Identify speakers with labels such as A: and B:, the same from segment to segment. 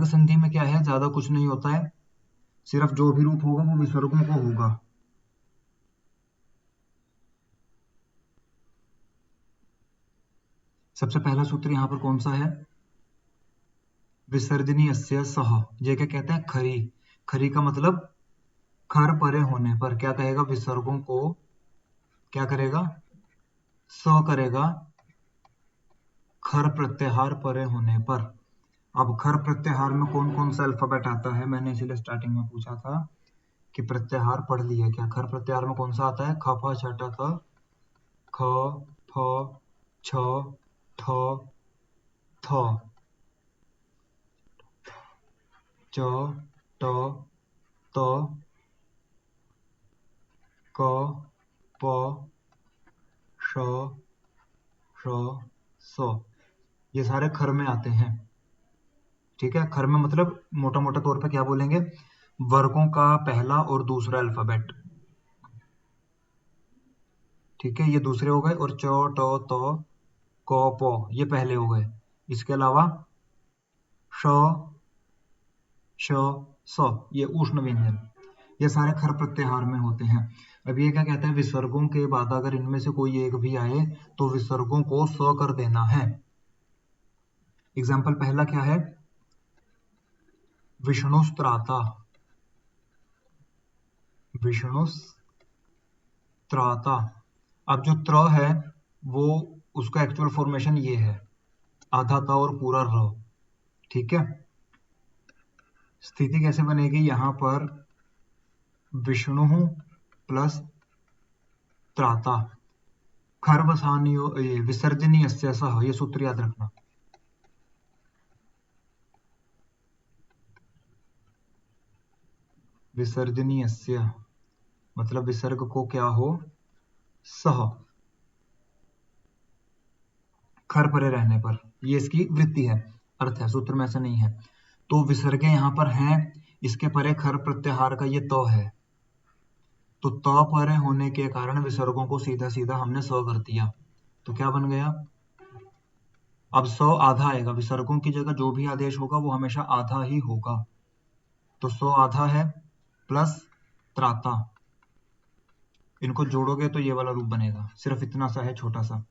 A: संधि में क्या है, ज्यादा कुछ नहीं होता है, सिर्फ जो भी रूप होगा वो विसर्गों को होगा। सबसे पहला सूत्र यहाँ पर कौन सा है, विसर्जनी अस्य सह। ये क्या कहते हैं, खरी। खरी का मतलब खर परे होने पर क्या कहेगा, विसर्गों को क्या करेगा, स करेगा खर प्रत्याहार परे होने पर। अब खर प्रत्याहार में कौन कौन सा अल्फाबेट आता है, मैंने इसीलिए स्टार्टिंग में पूछा था कि प्रत्याहार पढ़ लिया क्या। खर प्रत्याहार में कौन सा आता है, ख फ छ ट थ, ख फ छ ठ थ, च ट त, क प श श स, ये सारे खर में आते हैं। ठीक है, खर में मतलब मोटा मोटा तौर पे क्या बोलेंगे, वर्गों का पहला और दूसरा अल्फाबेट। ठीक है, ये दूसरे हो गए, और च ट त क प ये पहले हो गए। इसके अलावा श श स ये उष्ण व्यंजन, ये सारे खर प्रत्याहार में होते हैं। अब ये क्या कहता है, विसर्गों के बाद अगर इनमें से कोई एक भी आए तो विसर्गों को स कर देना है। एग्जाम्पल पहला क्या है, विष्णुस्त्राता, विष्णुस्त्राता। अब जो त्र है वो उसका एक्चुअल फॉर्मेशन ये है, आधा त और पूरा र। ठीक है, स्थिति कैसे बनेगी, यहां पर विष्णु प्लस त्राता, खरवसानियो विसर्जनीय सह, ये सूत्र याद रखना। विसर्जनीय मतलब विसर्ग को क्या हो, सह, खर परे रहने पर, ये इसकी वृत्ति है, अर्थ है, सूत्र में ऐसा नहीं है। तो विसर्गे यहाँ पर हैं, इसके परे खर प्रत्याहार का ये त है, तो त परे होने के कारण विसर्गों को सीधा सीधा हमने स कर दिया, तो क्या बन गया, अब स आधा आएगा, विसर्गों की जगह जो भी आदेश होगा वो हमेशा आधा ही होगा, तो स आधा है प्लस त्राता, इनको जोड़ोगे तो ये वाला रूप बनेगा, सिर्फ इतना सा है, छोटा सा।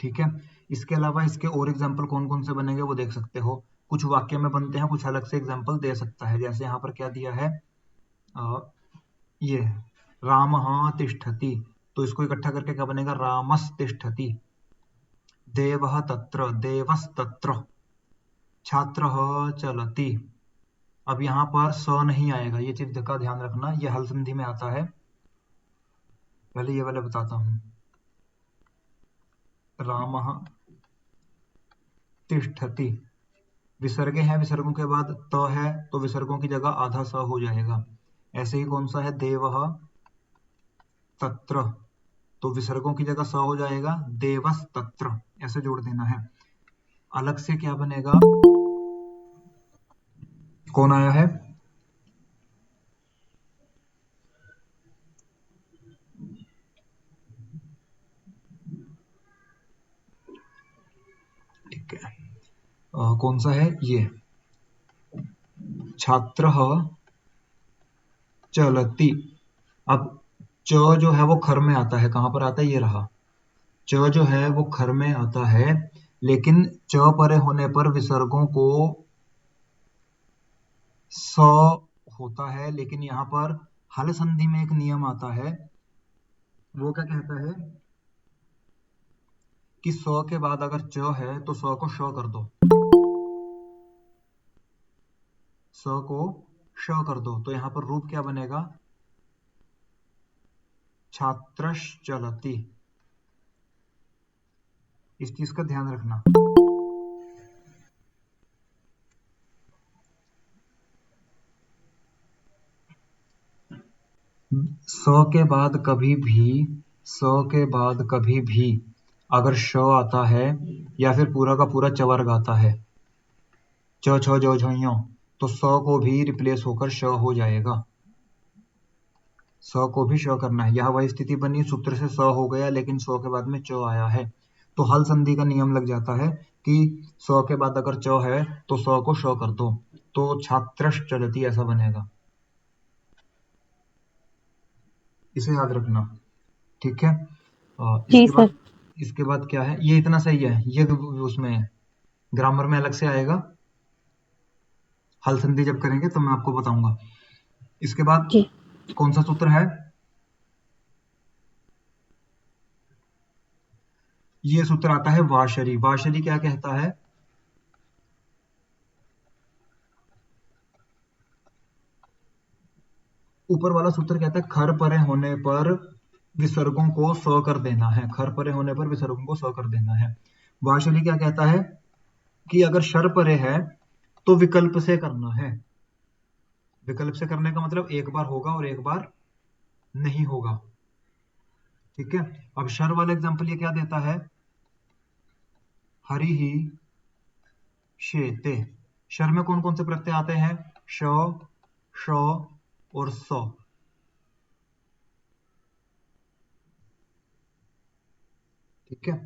A: ठीक है, इसके अलावा इसके और एग्जाम्पल कौन कौन से बनेंगे वो देख सकते हो, कुछ वाक्य में बनते हैं, कुछ अलग से एग्जाम्पल दे सकता है। जैसे यहाँ पर क्या दिया है, ये रामः तिष्ठति, तो इसको इकट्ठा करके क्या बनेगा, रामस् तिष्ठति। देवः तत्र, देवस्तत्र, छात्रः चलति। अब यहाँ पर स नहीं आएगा, ये चीज का ध्यान रखना, ये हल संधि में आता है। पहले ये वाले बताता हूँ, रामः तिष्ठति, विसर्गे हैं, विसर्गों के बाद त है तो विसर्गों की जगह आधा स हो जाएगा। ऐसे ही कौन सा है, देवः तत्र, तो विसर्गों की जगह स हो जाएगा, देवस् तत्र, ऐसे जोड़ देना है। अलग से क्या बनेगा, कौन आया है, ठीक है, कौन सा है ये, छात्रः चलति। अब च जो है वो खर में आता है, कहां पर आता है, ये रहा, च जो है वो खर में आता है, लेकिन च परे होने पर विसर्गों को स होता है, लेकिन यहाँ पर हल संधि में एक नियम आता है, वो क्या कहता है कि स के बाद अगर च है तो स को श कर दो, स को श कर दो, तो यहाँ पर रूप क्या बनेगा, छात्रश्चलति। इस चीज का ध्यान रखना। स के बाद कभी भी अगर श आता है या फिर पूरा का पूरा चवर्ग आता है, च छ ज झ ञ, तो स को भी रिप्लेस होकर श हो जाएगा, स को भी श करना है। यह वही स्थिति बनी, सूत्र से स हो गया लेकिन स के बाद में च आया है, तो हल संधि का नियम लग जाता है कि 100 के बाद अगर च है तो 100 को श कर दो, तो छात्रश चलती ऐसा बनेगा। इसे याद रखना, ठीक है।
B: जी सर।
A: इसके बाद क्या है, ये इतना सही है, ये उसमें ग्रामर में अलग से आएगा, हल संधि जब करेंगे तो मैं आपको बताऊंगा। इसके बाद
B: जी
A: कौन सा सूत्र है, ये सूत्र आता है वाशरी। वाशरी क्या कहता है, ऊपर वाला सूत्र कहता है खर परे होने पर विसर्गों को स कर देना है, खर परे होने पर विसर्गों को स कर देना है। वाशरी क्या कहता है कि अगर शर परे है तो विकल्प से करना है। विकल्प से करने का मतलब एक बार होगा और एक बार नहीं होगा, ठीक है। अब शर वाला एग्जांपल ये क्या देता है, हरि ही शेते। शर में कौन कौन से प्रत्यय आते हैं, श, श और स, ठीक है।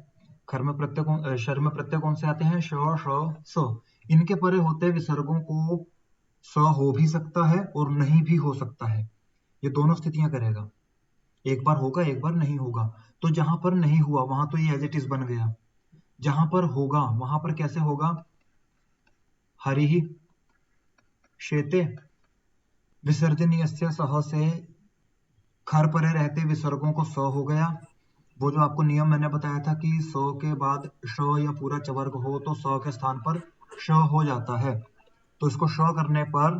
A: शर में प्रत्यय कौन से आते हैं, श, श, स। इनके परे होते विसर्गों को स हो भी सकता है और नहीं भी हो सकता है, ये दोनों स्थितियां करेगा, एक बार होगा एक बार नहीं होगा। तो जहां पर नहीं हुआ वहां तो ये एज इट इज बन गया, जहां पर होगा वहां पर कैसे होगा, हरि ही शेते विसर्जनीय सह से खर परे रहते विसर्गों को स हो गया। वो जो आपको नियम मैंने बताया था कि स के बाद श या पूरा चवर्ग हो तो स के स्थान पर श हो जाता है, तो इसको श करने पर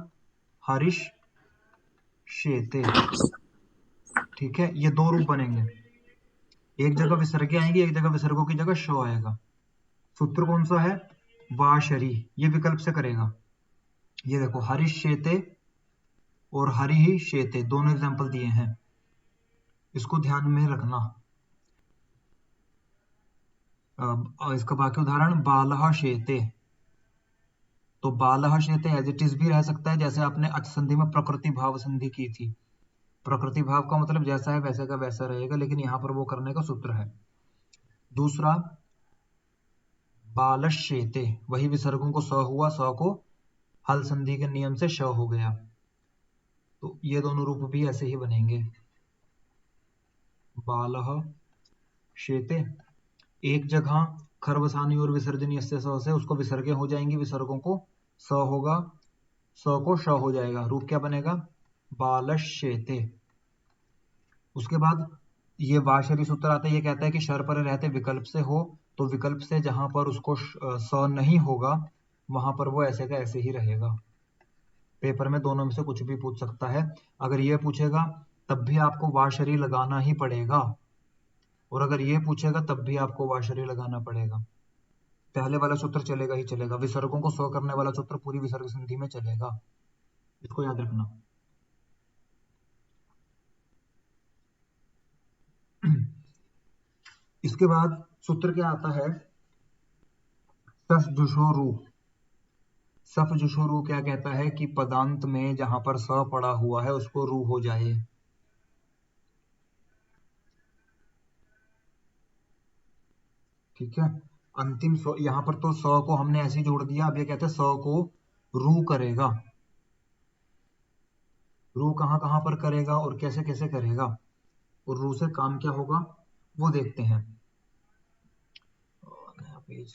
A: हरिश शेते, ठीक है। ये दो रूप बनेंगे, एक जगह विसर्ग आएंगी, एक जगह विसर्गों की जगह श आएगा। सूत्र कौन सा है, वाशरी, ये विकल्प से करेगा। ये देखो हरिश शेते और हरि ही शेते दोनों एग्जांपल दिए हैं, इसको ध्यान में रखना। इसका बाकी उदाहरण बालह शेते, तो बालह शेते एज इट इज भी रह सकता है, जैसे आपने अच संधि में प्रकृति भाव संधि की थी। प्रकृति भाव का मतलब जैसा है वैसे का वैसा रहेगा, लेकिन यहाँ पर वो करने का सूत्र है। दूसरा बालश्येते, वही विसर्गों को स हुआ, स को हल संधि के नियम से श हो गया, तो ये दोनों रूप भी ऐसे ही बनेंगे। बालह शेते, एक जगह खरवसानी और विसर्जनीय से उसको विसर्गें हो जाएंगी, विसर्गों को स होगा, स को श हो जाएगा, रूप क्या बनेगा, बालश्येते। उसके बाद ये वाशरी सूत्र आता है, ये कहता है कि शर पर रहते विकल्प से हो, तो विकल्प से जहां पर उसको स नहीं होगा वहां पर वो ऐसे का ऐसे ही रहेगा। पेपर में दोनों में से कुछ भी पूछ सकता है, अगर ये पूछेगा तब भी आपको वाशरी लगाना ही पड़ेगा, और अगर ये पूछेगा तब भी आपको वाशरी लगाना पड़ेगा। पहले वाला सूत्र चलेगा ही चलेगा, विसर्गों को स करने वाला सूत्र पूरी विसर्ग संधि में चलेगा, इसको याद रखना। इसके बाद सूत्र क्या आता है, सफ जुशोरू। सफ जुशोरू क्या कहता है कि पदांत में जहां पर स पड़ा हुआ है उसको रू हो जाए, ठीक है। अंतिम यहाँ पर तो स को हमने ऐसे ही जोड़ दिया, अब ये कहते हैं स को रू करेगा। रू कहाँ कहाँ पर करेगा और कैसे कैसे करेगा, और रू से काम क्या होगा वो देखते हैं। नया पेज,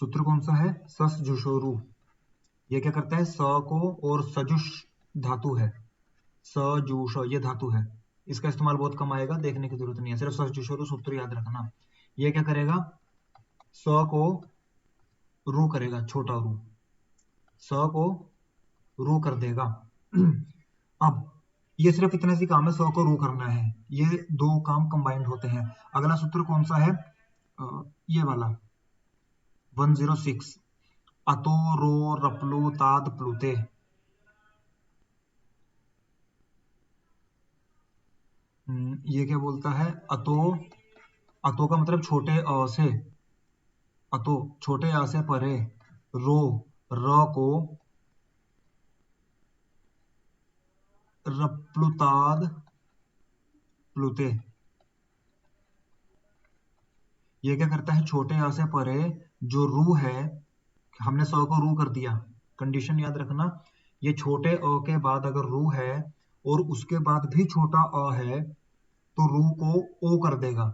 A: सूत्र कौन सा है, सस जुशोरू। ये क्या करता है, स को, और सजुष धातु है, सजूष ये धातु है, इसका इस्तेमाल बहुत कम आएगा, देखने की जरूरत नहीं है, सिर्फ सस जुशोरू सूत्र याद रखना। ये क्या करेगा, स को रू करेगा, छोटा रू, स को रू कर देगा। अब ये सिर्फ इतना सी काम है, 100 को रू करना है, ये दो काम कंबाइंड होते हैं। अगला सूत्र कौन सा है, ये वाला 106, अतो रो रपलू ताद प्लुते। ये क्या बोलता है, अतो, अतो का मतलब छोटे अ से, अतो छोटे आ से परे, रो र को रप्लुताद प्लुते, ये क्या करता है, छोटे अ से परे जो रू है, हमने स को रू कर दिया, कंडीशन याद रखना, ये छोटे अ के बाद अगर रू है और उसके बाद भी छोटा अ है तो रू को ओ कर देगा।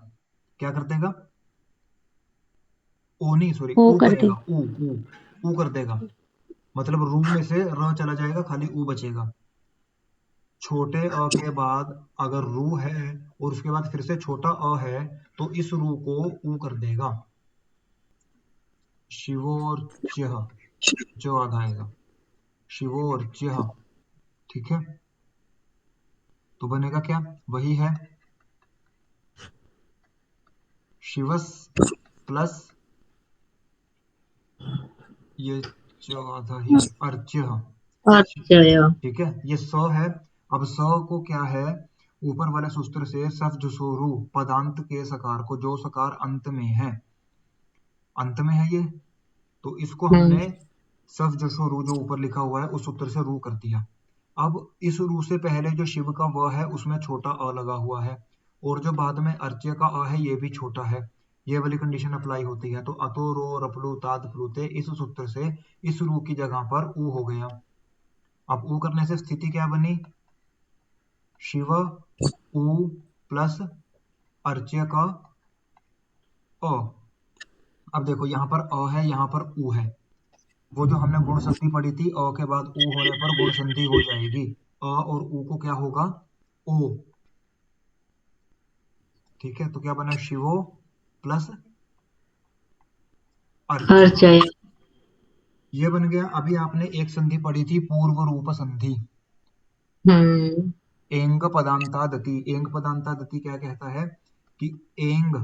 A: क्या कर देगा? ओ नहीं, सॉरी,
B: ओ
A: ऊ
B: कर दे।
A: करेगा, ऊ ऊ ऊ कर देगा। मतलब रू में से र चला जाएगा, खाली ऊ बचेगा। छोटे अ के बाद अगर रू है और उसके बाद फिर से छोटा अ है तो इस रू को ऊ कर देगा। शिवोर्च्य, जो आधा आएगा, शिवोर्च्य। ठीक है, तो बनेगा क्या? वही है, शिवस प्लस ये जो आधा ही अर्च्य।
B: अच्छा।
A: ठीक है, ये स है। अब स को क्या है, ऊपर वाले सूत्र से सफ जुसोरू पदांत के सकार को, जो सकार अंत में है, अंत में है ये, तो इसको
B: हम्म।
A: हमने सफ जसो रू जो ऊपर लिखा हुआ है उस सूत्र से रू कर दिया। अब इस रू से पहले जो शिव का व है उसमें छोटा अ लगा हुआ है, और जो बाद में अर्च्य का अ है ये भी छोटा है, ये वाली कंडीशन अप्लाई होती है। तो अतो रो रपलू तात प्लुते, इस सूत्र से इस रू की जगह पर ऊ हो गया। अब ऊ करने से स्थिति क्या बनी? शिव ऊ प्लस अर्च्य का अ। अब देखो यहाँ पर अ है, यहाँ पर ऊ है, वो जो हमने गुण संधि पढ़ी थी, अ के बाद ऊ होने पर गुण संधि हो जाएगी, अ और ऊ को क्या होगा? ओ। ठीक है, तो क्या बना? शिवो प्लस अर्च्य।
B: अच्छा।
A: ये बन गया। अभी आपने एक संधि पढ़ी थी, पूर्व रूप संधि,
B: हम्म।
A: एंग पदांतादति। एंग पदांतादति क्या कहता है कि एंग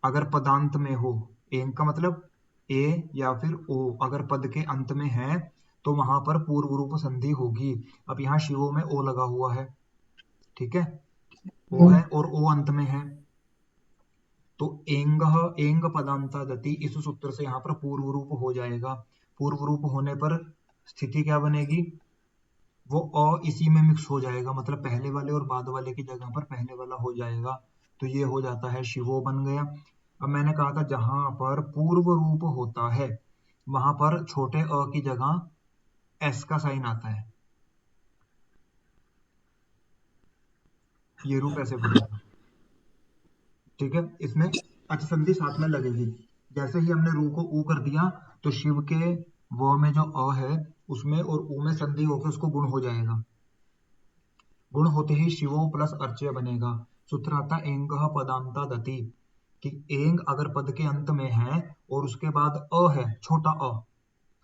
A: अगर पदांत में हो, एंग का मतलब ए या फिर ओ, अगर पद के अंत में है तो वहां पर पूर्व रूप संधि होगी। अब यहाँ शिवो में ओ लगा हुआ है, ठीक है, ओ है और ओ अंत में है, तो एंग, एंग पदांतादति इस सूत्र से यहाँ पर पूर्व रूप हो जाएगा। पूर्व रूप होने पर स्थिति क्या बनेगी? वो अ इसी में मिक्स हो जाएगा, मतलब पहले वाले और बाद वाले की जगह पर पहले वाला हो जाएगा, तो ये हो जाता है शिवो बन गया। अब मैंने कहा था जहां पर पूर्व रूप होता है वहां पर छोटे अ की जगह एस का साइन आता है, ये रूप ऐसे बनेगा। ठीक है, इसमें अच संधि साथ में लगेगी। जैसे ही हमने रू को ऊ कर दिया तो शिव के वो में जो अ है उसमें और ऊ में संधि होकर उसको गुण हो जाएगा। गुण होते ही शिवो प्लस अर्च्य बनेगा। सूत्र आता एंग पदांता दति, कि एंग अगर पद के अंत में है और उसके बाद अ है, छोटा अ,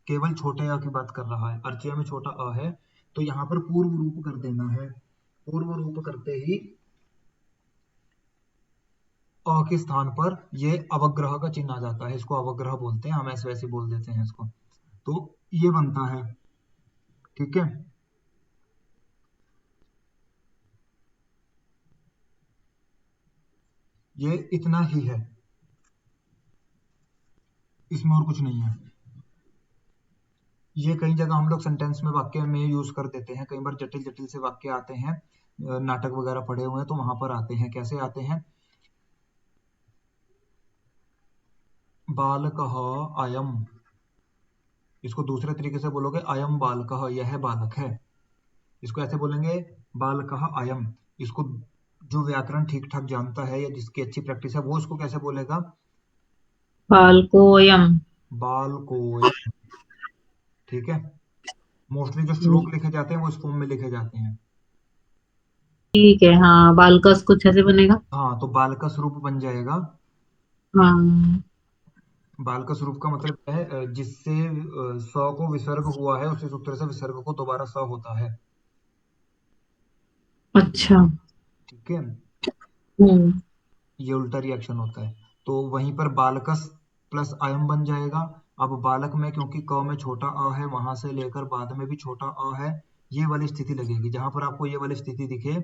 A: केवल छोटे अ की बात कर रहा है, अर्च्य में छोटा अ है, तो यहाँ पर पूर्व रूप कर देना है। पूर्व रूप करते ही अ के स्थान पर ये अवग्रह का चिन्ह आ जाता है, इसको अवग्रह बोलते हैं, हम ऐसे वैसे बोल देते हैं इसको, तो ये बनता है। ठीक है, ये इतना ही है, इसमें और कुछ नहीं है। ये कई जगह हम लोग सेंटेंस में वाक्य में यूज कर देते हैं, कई बार जटिल जटिल से वाक्य आते हैं, नाटक वगैरह पढ़े हुए हैं तो वहां पर आते हैं। कैसे आते हैं? बालकः अयम, इसको दूसरे तरीके से बोलोगे अयम बालकः, यह बालक है, इसको ऐसे बोलेंगे बालकः अयम। इसको जो व्याकरण ठीक ठाक जानता है या जिसकी अच्छी प्रैक्टिस है वो इसको कैसे बोलेगा?
B: बालकोयम।
A: बालकोयम। ठीक है, मोस्टली जो
B: हम्म,
A: श्लोक लिखे जाते हैं वो इस फॉर्म में लिखे जाते हैं।
B: ठीक है। हाँ, बालकस कुछ ऐसे बनेगा।
A: हाँ, तो बालकस रूप बन जाएगा।
B: हाँ।
A: बालकस रूप का मतलब क्या है? जिससे स को विसर्ग हुआ है उसी सूत्र से विसर्ग को दोबारा स होता है।
B: अच्छा।
A: ठीक है,
B: हम्म।
A: ये उल्टा रिएक्शन होता है। तो वहीं पर बालकस प्लस अयम बन जाएगा। अब बालक में क्योंकि क में छोटा अ है, वहां से लेकर बाद में भी छोटा अ है, ये वाली स्थिति लगेगी। जहां पर आपको ये वाली स्थिति दिखे,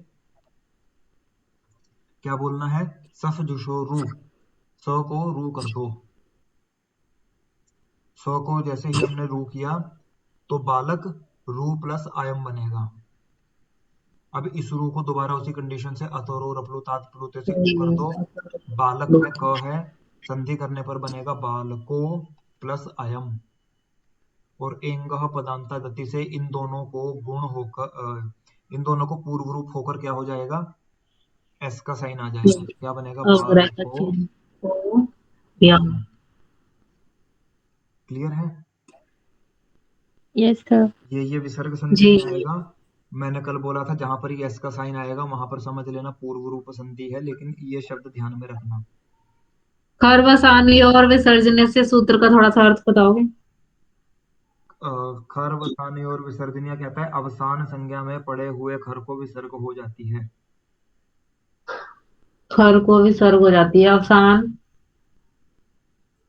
A: क्या बोलना है? सफ जुशो रू, स को रू कर दो। स को जैसे ही हमने रू किया तो बालक रू प्लस आयम बनेगा। अब इस रू को दोबारा उसी कंडीशन से अतोरो रपलू तात प्लुते से ऊ कर दो। बालक में क है, संधि करने पर बनेगा बालको प्लस अयम, और एंगः पदांता गति से इन दोनों को गुण होकर इन दोनों को पूर्व रूप होकर क्या हो जाएगा, एस का साइन आ जाएगा, क्या बनेगा,
B: अब रहेगा
A: बालको
B: चिन्ह ओ या।
A: क्लियर है।
B: Yes sir.
A: ये विसर्ग संधि
B: जी
A: में आएगा। मैंने कल बोला था जहां पर ये एस का साइन आएगा वहां पर समझ लेना पूर्व रूप संधि है, लेकिन ये शब्द ध्यान में रखना।
B: खरवसानी और विसर्जने से सूत्र का थोड़ा सा अर्थ बताओगे?
A: खर वसानी और विसर्जनिया कहता है अवसान संज्ञा में पड़े हुए खर को विसर्ग हो जाती है।
B: खर को विसर्ग हो जाती है, अवसान।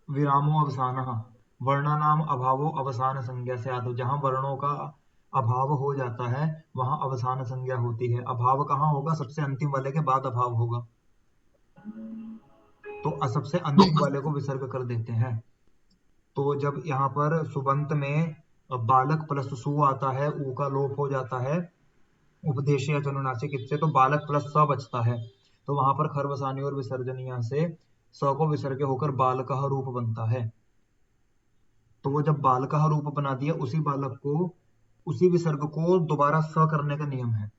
A: विरामो अवसान, वर्णानाम अभावो अवसान संज्ञा से आदो, जहां वर्णों का अभाव हो जाता है वहां अवसान संज्ञा होती है। अभाव कहाँ होगा, सबसे अंतिम वाले के बाद अभाव होगा, तो सबसे अंतिम वाले को विसर्ग कर देते हैं। तो जब यहाँ पर सुबंत में बालक प्लस सु आता है, ऊ का लोप हो जाता है उपदेश या अनुनासिक इत से, तो बालक प्लस स बचता है, तो वहां पर खरवसानी और विसर्जनिया से स को विसर्ग होकर बालकः रूप बनता है। तो वो जब बालकः रूप बना दिया, उसी बालक को, उसी विसर्ग को दोबारा स करने का नियम है।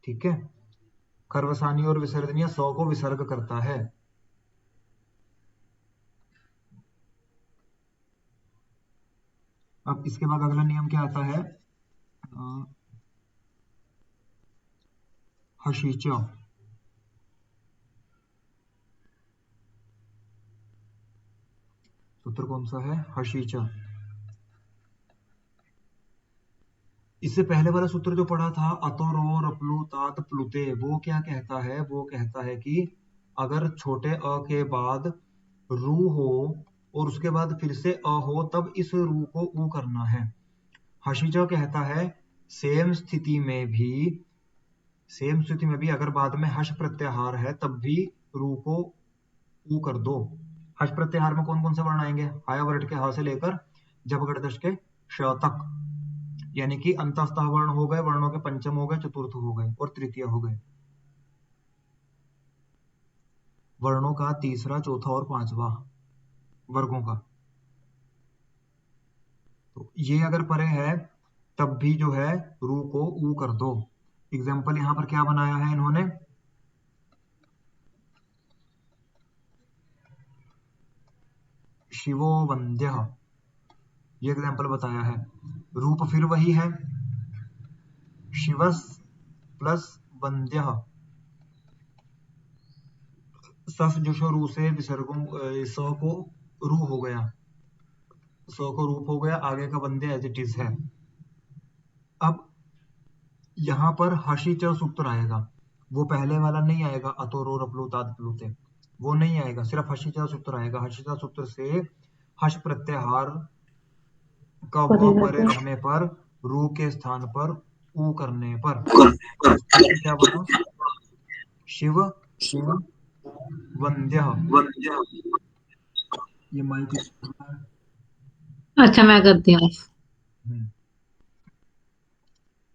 A: ठीक है, खरवसानी और विसर्जनिया स को विसर्ग करता है। अब इसके बाद अगला नियम क्या आता है, हशीच। सूत्र कौन सा है, हशीच। इससे पहले वाला सूत्र जो पढ़ा था अतो रो रपलु तात प्लुते, वो क्या कहता है, वो कहता है कि अगर छोटे अ के बाद रू हो और उसके बाद फिर से अ हो तब इस रू को ऊ करना है। हशीजा कहता है सेम स्थिति में भी अगर बाद में हश प्रत्याहार है तब भी रू को ऊ कर दो। हश प्रत्याहार में कौन कौन से वर्ण आएंगे, हाया वर्ड के हा से लेकर जबगढ़ के श तक, यानी कि अंतःस्थ वर्ण हो गए, वर्णों के पंचम हो गए, चतुर्थ हो गए और तृतीय हो गए, वर्णों का तीसरा चौथा और पांचवा वर्गों का। तो ये अगर परे है तब भी जो है रू को ऊ कर दो। एग्जाम्पल यहां पर क्या बनाया है इन्होंने, शिवो वंद्य, ये एग्जाम्पल बताया है। रूप फिर वही है, शिवस प्लस वंद्य, सस जो रू से विसर्गों स को रू हो गया, स को रूप हो गया, आगे का वंद्य एज इट इज है। अब यहाँ पर हशी च सूत्र आएगा, वो पहले वाला नहीं आएगा अतोरो रपलू ताद प्लूते, वो नहीं आएगा, सिर्फ हशी च सूत्र आएगा। हशी च सूत्र से हश प्रत्याहार का व परे रहने पर रू के स्थान पर ऊ करने पर, तो सूत्र क्या बना, शिव ऊ वंद्य। ये माइक,
B: अच्छा मैं करती हूँ।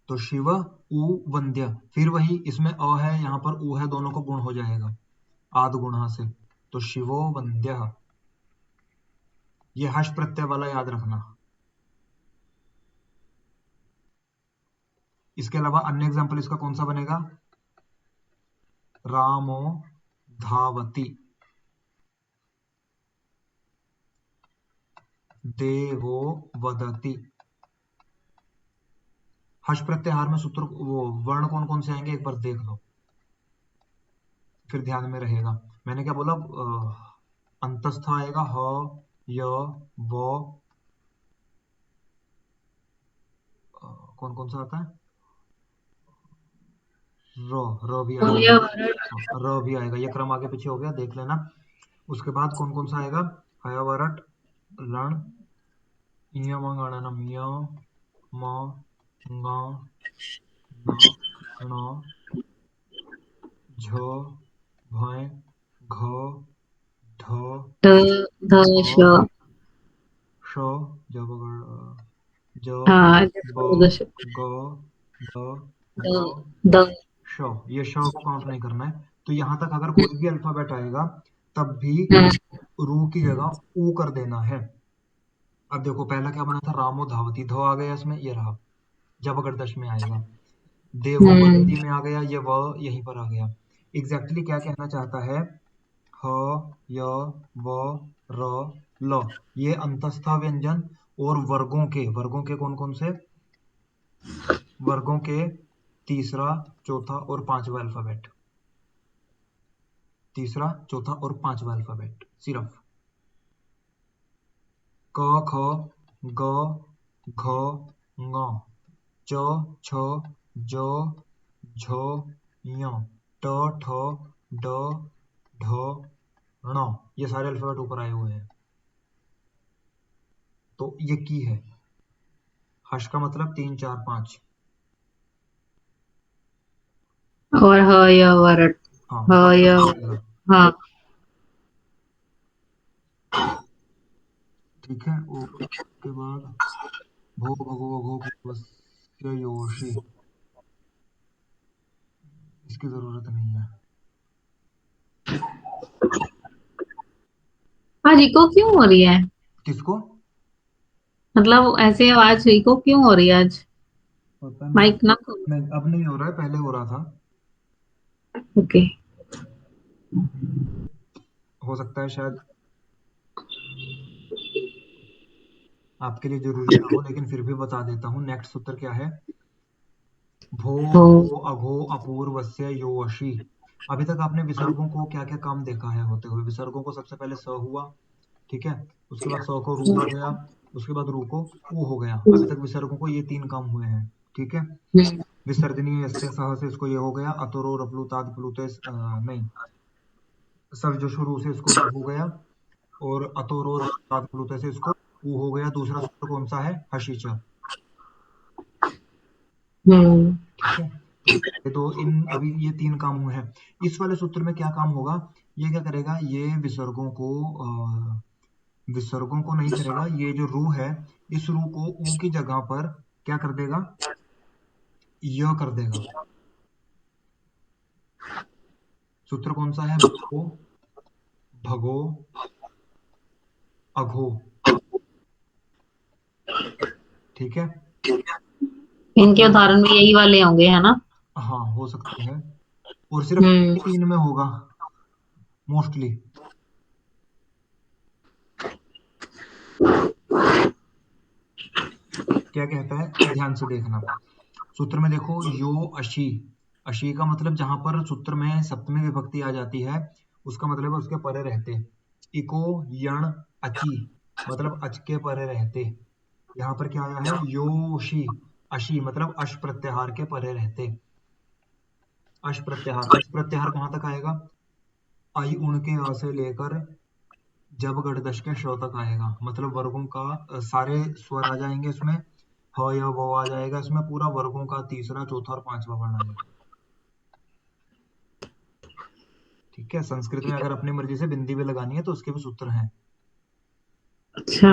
A: तो शिव ऊ वंद्य, फिर वही इसमें अ है यहाँ पर ऊ है, दोनों को गुण हो जाएगा आद गुणा से, तो शिवो वंद्य। ये हर्ष प्रत्यय वाला याद रखना। इसके अलावा अन्य एग्जाम्पल इसका कौन सा बनेगा, रामो धावती, देवो वदति। हर्ष प्रत्याहार में सूत्र वो वर्ण कौन कौन से आएंगे एक बार देख लो, फिर ध्यान में रहेगा। मैंने क्या बोला, अंतस्थ आएगा ह य व, कौन कौन सा आता है, र भी आएगा, र भी आएगा, ये क्रम आगे पीछे हो गया देख लेना। उसके बाद कौन कौन सा आएगा, हयावरट लण इयमंगणनम य म ङ न ण झ भय घ ढ
B: ध ध श।
A: श श जब ज
B: हाँ
A: ब
B: जबरदस्त।
A: ग ध
B: द
A: ध,
B: द
A: श, ये श को काउंट नहीं करना है। तो यहाँ तक अगर कोई भी अल्फाबेट आएगा तब भी
B: हम्म,
A: रू की जगह ऊ कर देना है। अब देखो पहला क्या बना था, रामो धावती, ध आ गया इसमें, ये रहा, जब अगर दश में आएगा। देवो
B: हम्म,
A: बदती में आ गया, ये व यहीं पर आ गया। एग्जैक्टली क्या कहना चाहता है, ह, य, व, र, ल, ये अंतस्था व्यंजन और वर्गों के कौन कौन से, वर्गों के तीसरा, चौथा और पांचवा अल्फाबेट, तीसरा, चौथा और पांचवा अल्फाबेट सिर्फ। क, ख, ग, घ, ङ, च, छ, ज, झ, ञ, ट, ठ, ड, ढ, ण, ये सारे अल्फाबेट ऊपर आए हुए हैं। तो ये की है। हर्ष का मतलब 3 4 5।
B: और ह य वरट,
A: हाँ,
B: ह
A: अब
B: य,
A: देखो आएगा।
B: हाँ।
A: ठीक है, उसके बाद भो भगो भगो भुवस्य योषि, इसकी जरूरत नहीं है।
B: आज इको क्यों हो रही है?
A: किसको?
B: मतलब ऐसे आवाज इको क्यों हो रही है आज?
A: पता
B: माइक
A: नहीं।
B: ना खोलो।
A: नहीं, अब नहीं हो रहा है, पहले हो रहा था।
B: ओके।
A: हो सकता है शायद आपके लिए जरूरी ना हो, लेकिन फिर भी बता देता हूँ। नेक्स्ट सूत्र क्या है, भो
B: हो।
A: भगो अघो अपूर्वस्य योषि। अभी तक आपने विसर्गों को क्या क्या काम देखा है होते हुए। विसर्गों को सबसे पहले स हुआ, ठीक है, उसके बाद स को रू हो गया, उसके बाद रू को ऊ हो गया। अभी तक विसर्गों को ये 3 काम हुए हैं, ठीक है।
B: हम्म,
A: विसर्जनीय यस्य सह से इसको ये हो गया, अतुरो रप्लु ताद प्लुते नहीं, सर जो शुरू से इसको रू हो गया, और अतोरो रप्लु ताद प्लुते से इसको ऊ हो गया। दूसरा सूत्र कौन सा है, हशीचा,
B: हम्म,
A: ठीक है। तो ये दो, इन अभी ये 3 काम हुए हैं। इस वाले सूत्र में क्या काम होगा, ये क्या करेगा, ये विसर्गों को नहीं करेगा। ये जो रू है, इस रू को ऊ की जगह पर क्या कर देगा, य कर देगा। सूत्र कौन सा है, भो भगो अघो, ठीक है। अब
B: इनके उदाहरण भी यही वाले होंगे, है ना?
A: हाँ, हो सकते हैं, और सिर्फ
B: हम्म।
A: इन्हीं 3 में होगा मोस्टली। क्या कहता है, ध्यान से देखना। सूत्र में देखो, यो अशी, अशी का मतलब जहां पर सूत्र में सप्तमी विभक्ति आ जाती है, उसका मतलब है उसके परे रहते। इको यण अची, मतलब अच के परे रहते। यहाँ पर क्या आया है, योशी, अशी मतलब अश प्रत्याहार के परे रहते। अश प्रत्याहार, अश प्रत्याहार कहाँ तक आएगा, आई उण के अ से लेकर जब गढ़ के श तक आएगा। मतलब वर्गों का सारे स्वर आ जाएंगे इसमें, ह य वो आ जाएगा इसमें, पूरा वर्गों का तीसरा, चौथा और पांचवा वर्ण आ जाएगा। ठीक है, संस्कृत में अगर अपनी मर्जी से बिंदी भी लगानी है तो उसके भी सूत्र हैं।
B: अच्छा।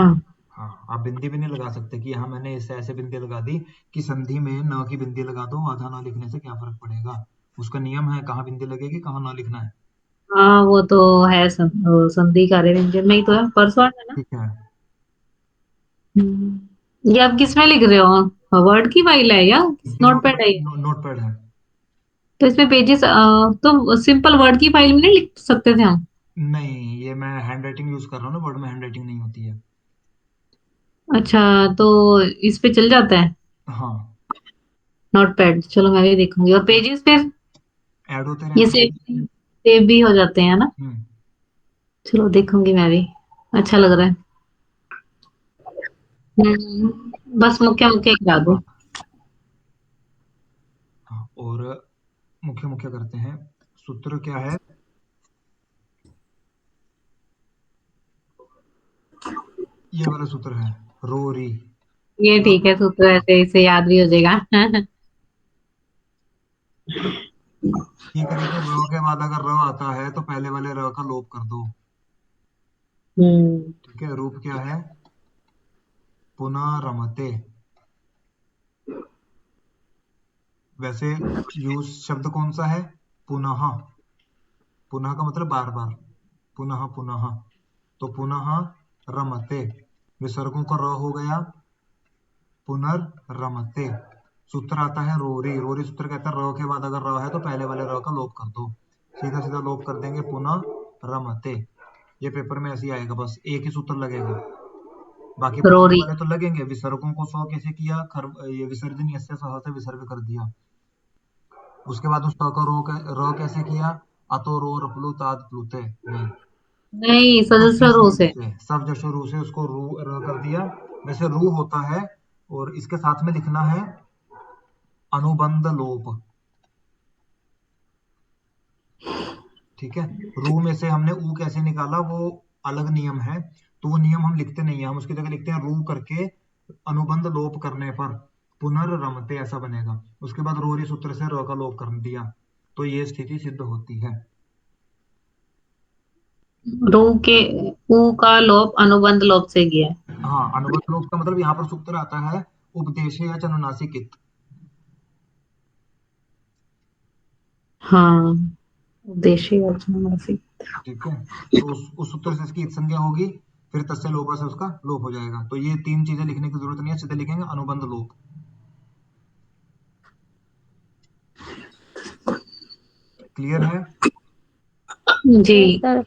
A: हाँ, आप बिंदी भी नहीं लगा सकते कि हाँ मैंने इससे ऐसे बिंदी लगा दी कि संधि में न की बिंदी लगा दो, आधा ना लिखने से क्या फर्क पड़ेगा। उसका नियम है, कहाँ बिंदी लगेगी, कहाँ ना लिखना है।
B: हाँ, वो तो है संधि कार्य व्यंजन में ही तो है, परसों है ना?
A: ठीक है।
B: ये आप किस में लिख रहे हो? वर्ड की फाइल है या
A: ये
B: नोट पैड है ये?
A: नोट पैड है।
B: तो इसमें पेजेस, तो सिंपल वर्ड की फाइल में नहीं लिख सकते थे हम?
A: नहीं, ये मैं हैंड राइटिंग यूज कर रहा हूँ ना, वर्ड में हैंड राइटिंग नहीं होती है।
B: अच्छा, तो इस पे चल जाता है
A: हाँ,
B: नोट पैड? चलो मैं भी देखूंगी। और पेजेस फिर
A: ऐड होते
B: ये
A: रहते हैं।
B: सेव भी हो जाते हैं ना?
A: हम्म।
B: चलो देखूंगी मैं भी। अच्छा लग रहा है। बस मुख्य मुख्य करा दो।
A: हाँ, हाँ, और मुख्य मुख्य करते हैं। सूत्र क्या है, ये वाला सूत्र है, रोरी।
B: ये ठीक है, सूत्र ऐसे इसे याद भी हो जाएगा।
A: ये करेंगे, र के बाद अगर र आता है तो पहले वाले र का लोप कर दो।
B: हम्म।
A: ठीक है, रूप क्या है, पुनः रमते। वैसे यूज शब्द कौन सा है? पुनः। पुनः का मतलब बार बार, पुनः पुनः। तो पुनः रमते, विसर्गों का र हो गया पुनर्रमते। सूत्र आता है रोरी। रोरी सूत्र कहता है र के बाद अगर र है तो पहले वाले र का लोप कर दो, सीधा सीधा लोप कर देंगे पुनः रमते। ये पेपर में ऐसे ही आएगा, बस एक ही सूत्र लगेगा, बाकी पहले
B: रोरी।
A: वाले तो लगेंगे। विसर्गों को सौ कैसे किया, ये विसर्जन यस्य सह से विसर्ग कर दिया। उसके बाद उस ट का रो कैसे किया, अतो रो रपलु ताद प्लुते नहीं,
B: नहीं,
A: सब
B: सदस्य रो
A: जशु रू
B: से।
A: से, सब जशु रू से उसको रू र कर दिया। वैसे रू होता है, और इसके साथ में लिखना है अनुबंध लोप। ठीक है, रू में से हमने ऊ कैसे निकाला वो अलग नियम है, तो वो नियम हम लिखते नहीं है, हम उसकी जगह लिखते हैं रू करके अनुबंध लोप करने पर पुनर्रमते ऐसा बनेगा। उसके बाद रोरी सूत्र से र का लोप कर दिया, तो ये स्थिति सिद्ध होती है।
B: रू के ऊ का लोप अनुबंध लोप से किया है।
A: हाँ, अनुबंध लोप का मतलब यहाँ पर सूत्र आता है उपदेश या अनुनासिक।
B: हाँ, उद्देश्य अर्चना।
A: ठीक है, तो उस सूत्र से इसकी संज्ञा होगी, फिर तस्य लोपा से उसका लोप हो जाएगा। तो ये तीन चीजें लिखने की जरूरत नहीं है, सीधे लिखेंगे अनुबंध लोप। क्लियर है?
B: जी।
C: Yes sir.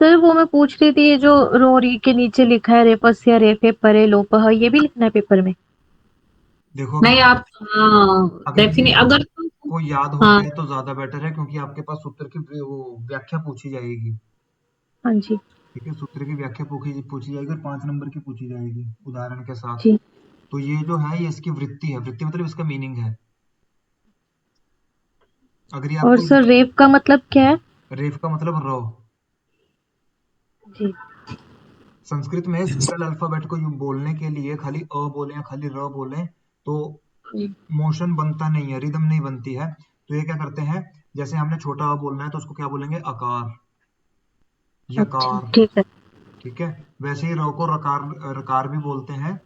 C: सर वो मैं पूछ रही थी, ये जो रोरी के नीचे लिखा है रेपस्य रेफे परे लोपः, ये भी लिखना है पेपर में?
A: देखो,
B: नहीं आप, हाँ,
A: अगर ये
B: डेफिनेट अगर
A: को याद हो
B: हाँ।
A: जाए तो ज्यादा बेटर है, क्योंकि आपके पास सूत्र की वो व्याख्या पूछी जाएगी।
C: हाँ जी।
A: ठीक है, सूत्र की व्याख्या पूछी जाएगी और 5 नंबर की पूछी जाएगी उदाहरण के साथ।
C: जी।
A: तो ये जो है ये इसकी वृत्ति है, वृत्ति मतलब इसका मीनिंग है। अगर ये
C: और
A: आपको,
C: सर रेप का मतलब क्या है?
A: रेफ का मतलब रो।
C: जी।
A: संस्कृत में सिंगल अल्फाबेट को बोलने के लिए खाली अ बोले या खाली र बोले तो मोशन बनता नहीं है, रिदम नहीं बनती है। तो ये क्या करते हैं, जैसे हमने छोटा अ बोलना है तो उसको क्या बोलेंगे, अकार,
C: अच्छा
A: यकार।
C: ठीक है।
A: ठीक है, वैसे ही र को रकार, रकार भी बोलते हैं,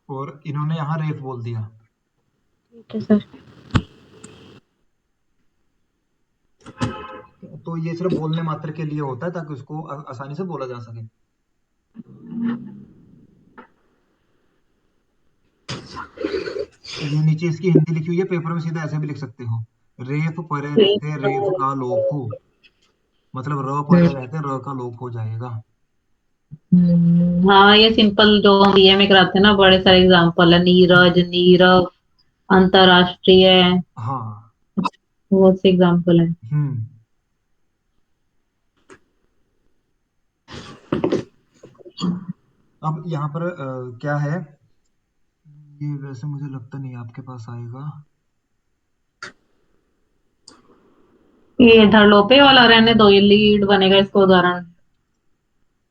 A: और इन्होंने यहाँ रेफ बोल दिया।
C: ठीक है सर।
A: तो ये सिर्फ बोलने मात्र के लिए होता है, ताकि उसको आसानी से बोला जा सके। ये नीचे इसकी हिंदी लिखी हुई है, पेपर में सीधा ऐसे भी लिख सकते हो, रेफ परे रहते रेफ का लोप हो, मतलब र परे रहते र का लोप हो जाएगा।
B: हाँ, ये सिंपल जो हम बीए में कराते हैं ना, बड़े सारे एग्जांपल है, नीरज, नीरव, अंतरराष्ट्रीय,
A: हाँ।
B: बहुत से एग्जांपल है।
A: हम्म। अब यहाँ पर क्या है, ये वैसे मुझे लगता नहीं आपके पास आएगा।
B: ये इधर लोपे वाला रहने दो, ये लीड बनेगा इसका उदाहरण।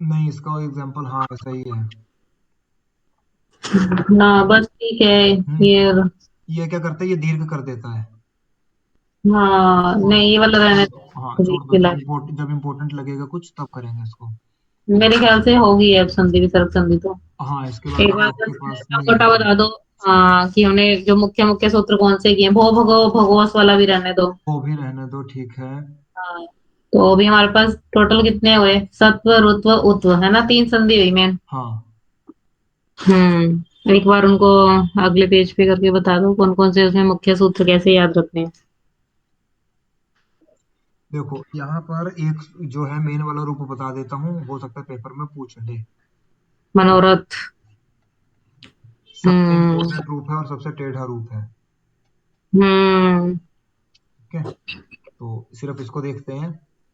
A: नहीं, इसका एग्जांपल हाँ ऐसा ही है।
B: ना बस ठीक है। ये,
A: हम्म। ये क्या करता है, ये दीर्घ कर देता है।
B: हाँ
A: छोड़
B: नहीं,
A: दो,
B: ये वाला रहने
A: हाँ
B: दो,
A: छोड़ दो, जब इम्पोर्टेंट लगेगा कुछ तब करेंगे इसको।
B: मेरे ख्याल से होगी अब संधि विसर्ग संधि तो।
A: हाँ, इसके बाद
B: एक
A: अब
B: बार
A: आपके
B: बस
A: पास
B: मोटा
A: नहीं
B: मोटा
A: आएगा।
B: बता दो। हाँ, कि हमने जो मुख्य मुख्य सूत्र कौन से किए, भो भगो भगोस वाला भी रहने दो।
A: वो भी रहने दो, ठीक है।
B: हाँ, तो अभी हमारे पास टोटल कितने हुए, सत्व रुत्व उत्व, है ना, 3 संधि हुई मेन।
A: हाँ,
B: एक बार उनको अगले पेज पे करके बता दो कौन कौन से उसमें मुख्य सूत्र कैसे याद रखने हैं।
A: देखो यहाँ पर एक जो है मेन वाला रूप बता देता हूँ, हो सकता है पेपर में पूछ ले।
B: मनोरथ।
A: सबसे
B: हम्म।
A: इंपॉर्टेंट रूप है और सबसे टेढ़ा रूप है।
B: हम्म।
A: ठीक है, तो सिर्फ इसको देखते हैं,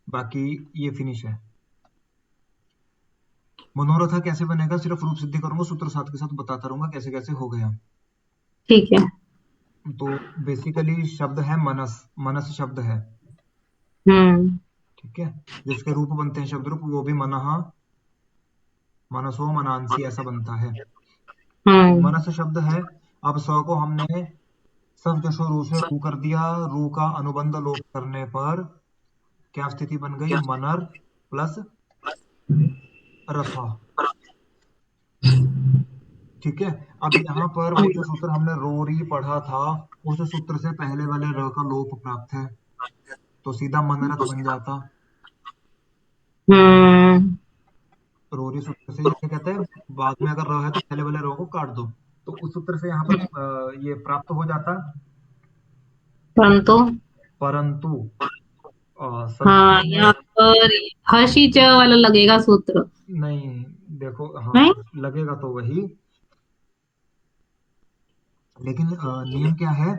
A: बाकी ये फिनिश है। मनोरथ कैसे बनेगा, सिर्फ रूप सिद्धि करूंगा, सूत्र साथ के साथ बताता रहूंगा कैसे कैसे हो गया।
B: ठीक है।
A: तो बेसिकली शब्द है मनस, मनस शब्द है।
B: हम्म।
A: ठीक है, जिसके रूप बनते हैं शब्द रूप, वो भी मनः, मनसो मनांसी ऐसा बनता है। तो
B: हम्म।
A: मनस शब्द है। अब स को हमने सफ जशो रू से रू कर दिया, रू का अनुबंध लोप करने पर क्या स्थिति बन गई, मनर प्लस रथा। ठीक है। अब यहाँ पर वो जो सूत्र हमने रोरी पढ़ा था, उस सूत्र से पहले वाले र का लोप प्राप्त है, तो सीधा मनरथ बन जाता।
B: हम्म।
A: रोरी सूत्र से ये कहते हैं बाद में अगर र है तो पहले वाले रो को काट दो, तो उस सूत्र से यहाँ पर ये प्राप्त हो जाता।
B: परंतु
A: परंतु
B: हाँ,
A: संस्कृत में
B: यहाँ पर हसी च वाला लगेगा सूत्र।
A: नहीं, देखो हाँ
B: नहीं।
A: लगेगा तो वही, लेकिन नियम क्या है,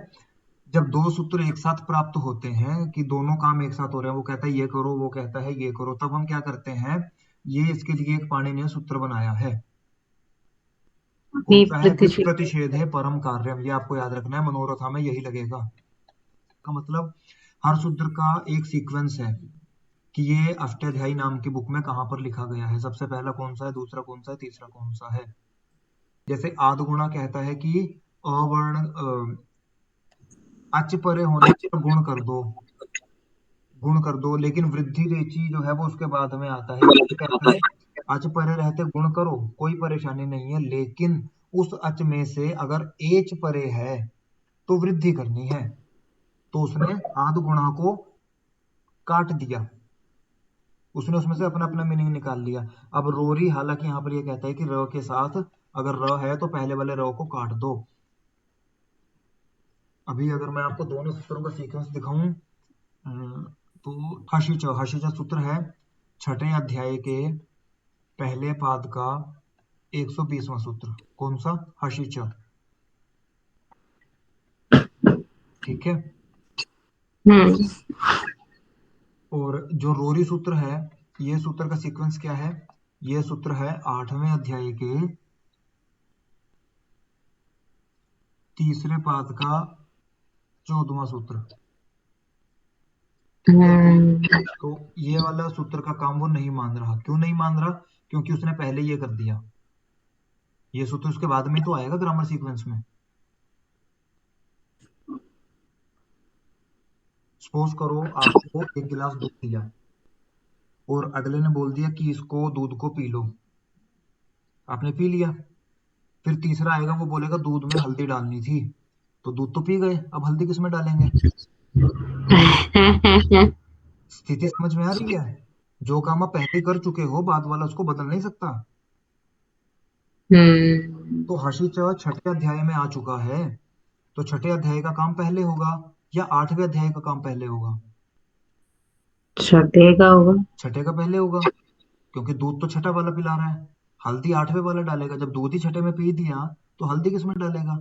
A: जब दो सूत्र एक साथ प्राप्त होते हैं कि दोनों काम एक साथ हो रहे हैं, वो कहता है ये करो, वो कहता है ये करो, तब हम क्या करते हैं, ये इसके लिए एक पाणिनीय सूत्र बनाया है। कौन सा है?
B: विप्रतिषेध।
A: विप्रतिषेधे परम कार्यम, ये आपको याद रखना है, मनोरथा में यही लगेगा। का मतलब हर सूत्र का एक सीक्वेंस है कि ये अष्टाध्यायी नाम की बुक में कहाँ पर लिखा गया है, सबसे पहला कौन सा है, दूसरा कौन सा है, तीसरा कौन सा है। जैसे आदगुणा कहता है कि अवर्ण अच परे होने पर गुण कर दो, गुण कर दो, लेकिन वृद्धि रेची जो है वो उसके बाद में आता है। ये कहता है अच परे रहते गुण करो, कोई परेशानी नहीं है, लेकिन उस अच में से अगर एच परे है तो वृद्धि करनी है, तो उसने आद गुणा को काट दिया, उसने उसमें से अपना अपना मीनिंग निकाल लिया। अब रोरी हालांकि यहाँ पर ये कहता है कि र के साथ अगर र है तो पहले वाले र को काट दो। अभी अगर मैं आपको दोनों सूत्रों का सीक्वेंस दिखाऊं, तो हशीच सूत्र है छठे अध्याय के पहले पाद का 120वां सूत्र। कौन सा? हशीच। ठीक है।
B: हम्म।
A: और जो रोरी सूत्र है, ये सूत्र का सीक्वेंस क्या है, ये सूत्र है 8वें अध्याय के तीसरे पाद का 14वां सूत्र। ठीक है। तो ये वाला सूत्र का काम वो नहीं मान रहा। क्यों नहीं मान रहा? क्योंकि उसने पहले ये कर दिया, ये सूत्र उसके बाद में तो आएगा ग्रामर सीक्वेंस में। सपोज करो आपको एक गिलास दूध दिया और अगले ने बोल दिया कि इसको दूध को पी लो, आपने पी लिया, फिर तीसरा आएगा वो बोलेगा दूध में हल्दी डालनी थी, तो दूध तो पी गए, अब हल्दी किस में डालेंगे? स्थिति समझ में आ रही है? जो काम आप पहले कर चुके हो बाद वाला उसको बदल नहीं सकता। तो हशीच छठे अध्याय में आ चुका है, तो छठे अध्याय का काम पहले होगा या 8वें अध्याय का काम पहले होगा?
B: छठे का होगा।
A: छठे का पहले होगा, क्योंकि दूध तो छठा वाला पिला रहा है, हल्दी 8वें वाला डालेगा। जब दूध ही छठे में पी दिया तो हल्दी किस में डालेगा?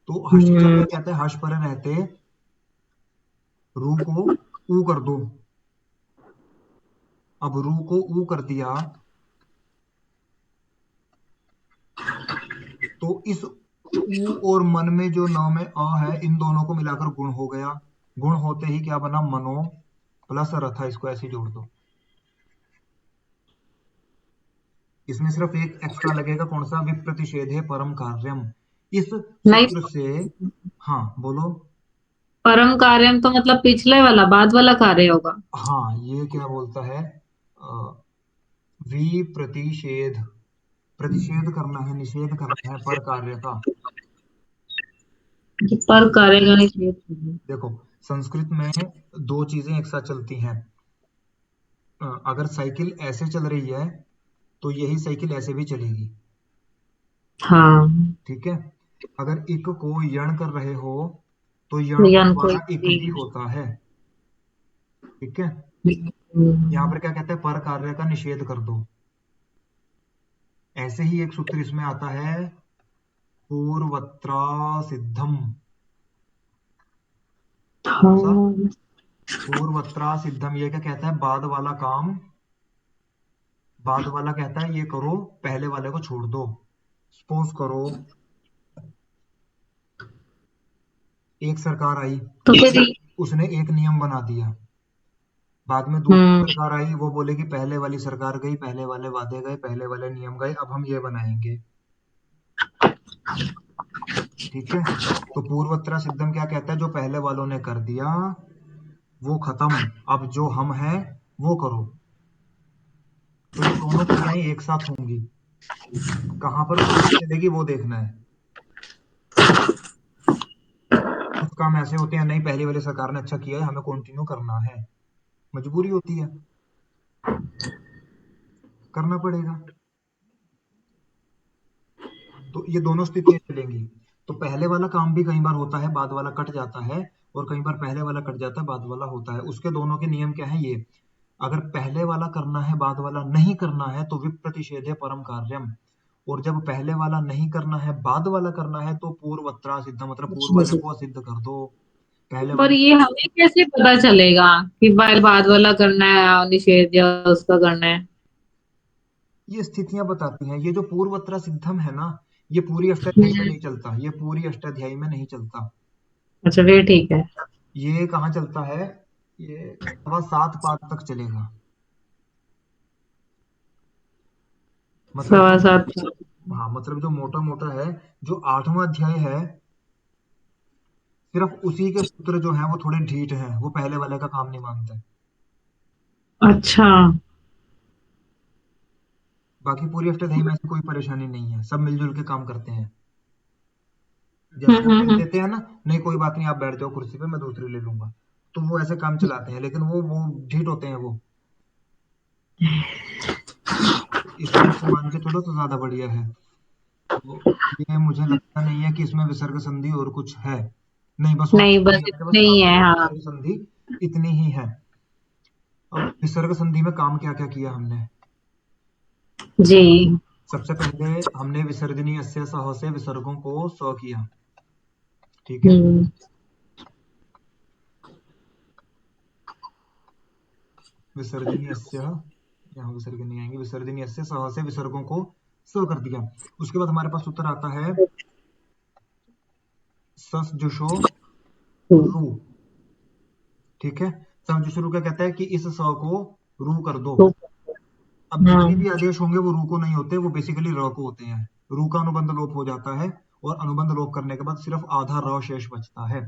A: तो हशीच क्या
B: हम्म।
A: कहता है, हर्ष परे रहते रू को ऊ कर दो। अब रू को ऊ कर दिया तो इस ऊ और मन में जो न में अ है, इन दोनों को मिलाकर गुण हो गया। गुण होते ही क्या बना? मनो प्लस रथा, इसको ऐसे जोड़ दो। इसमें सिर्फ एक एक्स्ट्रा लगेगा, कौन सा? विप्रतिषेधे परम कार्यम। इस
B: नहीं,
A: सूत्र से, हाँ बोलो।
B: परम कार्यम तो मतलब पिछले वाला, बाद वाला कार्य होगा।
A: हाँ, ये क्या बोलता है, विप्रतिषेध, प्रतिषेध करना है, निषेध करना है पर कार्य का।
B: पर कार्य का निषेध।
A: देखो संस्कृत में दो चीजें एक साथ चलती हैं। अगर साइकिल ऐसे चल रही है तो यही साइकिल ऐसे भी चलेगी।
B: हाँ।
A: ठीक है। अगर इक को यण कर रहे हो तो यण को
B: ज्ञान को।
A: दोबारा इक भी होता है। ठीक है। यहाँ पर क्या कहते हैं? पर कार्य का निषेध कर दो। ऐसे ही एक सूत्र इसमें आता है पूर्वत्रा सिद्धम। कौन सा?
B: हाँ।
A: पूर्वत्रा सिद्धम। ये क्या कहता है? बाद वाला काम, बाद वाला कहता है ये करो, पहले वाले को छोड़ दो। सपोज करो एक सरकार आई,
B: तो फिर
A: उसने एक नियम बना दिया, बाद में दूसरी
B: हम्म।
A: सरकार आई, वो बोलेगी पहले वाली सरकार गई, पहले वाले वादे गए, पहले वाले नियम गए, अब हम ये बनाएंगे। ठीक है। तो पूर्वोत्तर सिद्धम क्या कहता है? जो पहले वालों ने कर दिया वो खत्म, अब जो हम हैं वो करो। तो ये दोनों क्रियाएं एक साथ होंगी। कहाँ पर चलेगी वो देखना है। कुछ काम ऐसे होते हैं, नहीं पहले वाली सरकार ने अच्छा किया है, हमें कंटिन्यू करना है, मजबूरी होती है, करना पड़ेगा। तो ये दोनों स्थितियां चलेंगी। तो पहले वाला काम भी कई बार होता है, बाद वाला कट जाता है, और कई बार पहले वाला कट जाता है, बाद वाला होता है। उसके दोनों के नियम क्या है ये, अगर पहले वाला करना है बाद वाला नहीं करना है तो विप्रतिषेधे परम कार्यम, और जब पहले वाला नहीं करना है बाद वाला करना है तो पूर्वत्रा सिद्ध, मतलब पूर्व वाले को असिद्ध कर दो, पहले
B: पर
A: वाले।
B: ये हमें कैसे पता चलेगा कि बाद वाला करना है निषेध या उसका करना है?
A: ये स्थितियां बताती हैं, ये जो पूर्वत्र सिद्धम है ना, ये पूरी अष्टाध्यायी में नहीं चलता, ये पूरी अष्टाध्यायी में नहीं चलता।
B: अच्छा फिर ठीक है।
A: ये कहाँ चलता है, ये 7 पाद तक चलेगा। मतलब
B: सवा
A: जो,
B: सात।
A: हाँ मतलब जो मोटा मोटा है, जो 8वां अध्याय है, सिर्फ उसी के सूत्र जो है वो थोड़े ढीठ हैं, वो पहले वाले का काम नहीं मानते।
B: अच्छा।
A: बाकी पूरी अष्टाध्यायी में ऐसी कोई परेशानी नहीं है, सब मिलजुल के काम करते हैं। जैसे हम कह
B: हम्म।
A: देते हैं ना, नहीं कोई बात नहीं आप बैठ जाओ कुर्सी पे, मैं दूसरी ले लूंगा, तो वो ऐसे काम चलाते हैं, लेकिन वो ढीठ होते हैं वो। इस बात को मान के चलो तो ज्यादा बढ़िया है। तो ये मुझे लगता नहीं है कि इसमें विसर्ग संधि और कुछ है, नहीं बस और
B: नहीं
A: कुछ
B: बस
A: नहीं है, अपने
B: इतने
A: पास
B: ही है,
A: काफी है
B: हाँ।
A: विसर्ग संधि, इतनी ही है। अब विसर्ग संधि में काम क्या क्या किया हमने,
B: जी।
A: सबसे पहले हमने विसर्जनीय अस्य सह से विसर्गों को स किया, ठीक है।
B: हम्म।
A: विसर्जनीय अस्य, यहाँ विसर्ग नहीं आएंगे, विसर्जनीय अस्य सह से विसर्गों को स कर दिया। उसके बाद हमारे पास उत्तर आता है सस जुषो रू, ठीक है। सस जुषो रू क्या कहता है कि इस स को रू कर दो।
B: तो
A: अब जितने भी
B: हाँ।
A: आदेश होंगे वो रू को नहीं होते, वो बेसिकली र को होते हैं। रू का अनुबंध लोप हो जाता है, और अनुबंध लोप करने के बाद सिर्फ आधा र शेष बचता है।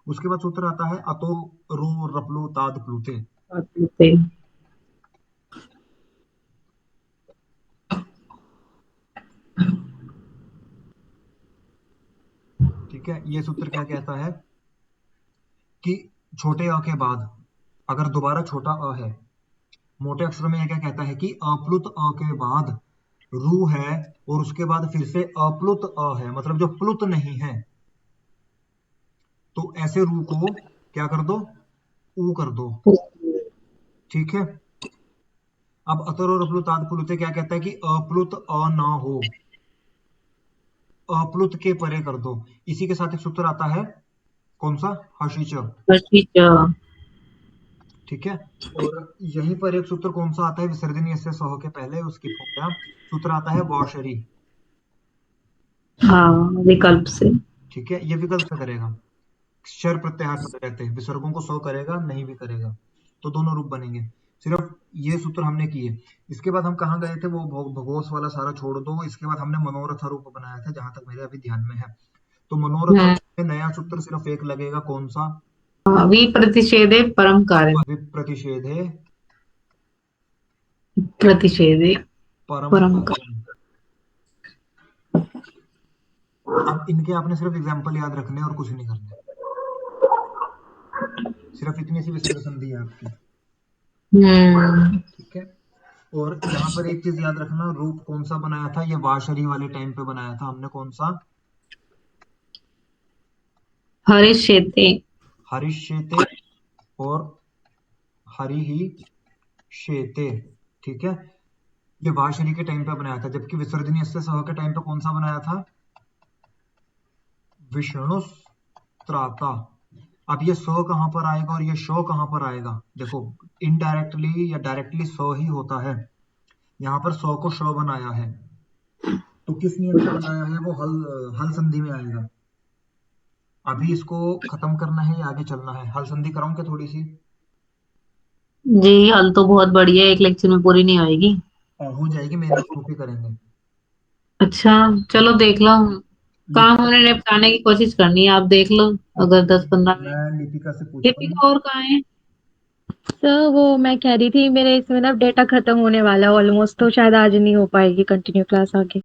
A: उसके बाद सूत्र आता है अतो रो रपलो ताद प्लुते,
B: होते।
A: ठीक है। ये सूत्र क्या कहता है कि छोटे अ के बाद अगर दोबारा छोटा अ है, मोटे अक्षरों में ये क्या कहता है कि अप्लुत अ के बाद रू है, और उसके बाद फिर से अप्लुत अ है, मतलब जो प्लुत नहीं है, तो ऐसे रू को क्या कर दो, ऊ कर दो, ठीक है। अब अतर और अप्लुताद प्लुते क्या कहता है कि अप्लुत अ ना हो, अप्लुत के परे कर दो। इसी के साथ एक सूत्र आता है, कौन सा, हशीच,
B: अच्छा।
A: ठीक है। और यहीं पर एक सूत्र कौन सा आता है विसर्जनीय से सह के पहले, उसकी हो गया, सूत्र आता है वॉशरी,
B: हाँ, विकल्प से।
A: ठीक है। ये विकल्प से करेगा, शर प्रत्याहार पद रहते हैं, विसर्गों को सो करेगा नहीं भी करेगा, तो दोनों रूप बनेंगे। सिर्फ ये सूत्र हमने किए। इसके बाद हम कहाँ गए थे, वो भगोस वाला सारा छोड़ दो, इसके बाद हमने मनोरथ रूप बनाया था, जहां तक मेरे अभी ध्यान में है। तो मनोरथ
B: हम्म।
A: रूप में नया सूत्र सिर्फ एक लगेगा, कौन सा,
B: विप्रतिषेधे परम कार्य।
A: विप्रतिषेधे
B: प्रतिषेधे
A: परम
B: परम कार्य।
A: कार्यम। अब इनके आपने सिर्फ एग्जाम्पल याद रखने और कुछ नहीं करना, सिर्फ इतनी सी विसर्ग संधि है आपकी,
B: हम्म।
A: ठीक है। और यहाँ पर एक चीज याद रखना, रूप कौन सा बनाया था, ये वाशरी वाले टाइम पे बनाया था हमने, कौन सा,
B: हरिष्येते।
A: हरिष्येते और हरि ही शेते, ठीक है। ये वाशरी के टाइम पे बनाया था, जबकि विसर्जनीय से सह के टाइम पे कौन सा बनाया था, विष्णु त्राता। अब ये सो कहाँ पर आएगा और ये शो कहाँ पर आएगा, देखो इनडायरेक्टली या डायरेक्टली सो ही होता है, यहाँ पर सो को शो बनाया है, तो किस नियम से बनाया है, वो हल हल संधि में आएगा। अभी इसको खत्म करना है या आगे चलना है, हल संधि कराऊं क्या थोड़ी सी,
B: जी, हल तो बहुत बढ़िया, एक लेक्चर में पूरी नहीं होएगी।
A: हो जाएगी, मेन कॉपी करेंगे।
B: अच्छा, चलो देख लो। काम
A: लिपिका,
B: हमने निपटाने की कोशिश करनी है, आप देख लो। अगर
A: ओके,
B: 10-15 मिनट।
A: मैं लिपिका से पूछता हूँ।
B: दीपिका और कहाँ है?
C: सर वो मैं कह रही थी मेरे इसमें ना डेटा खत्म होने वाला है ऑलमोस्ट, तो शायद आज नहीं हो पाएगी कंटिन्यू क्लास आगे।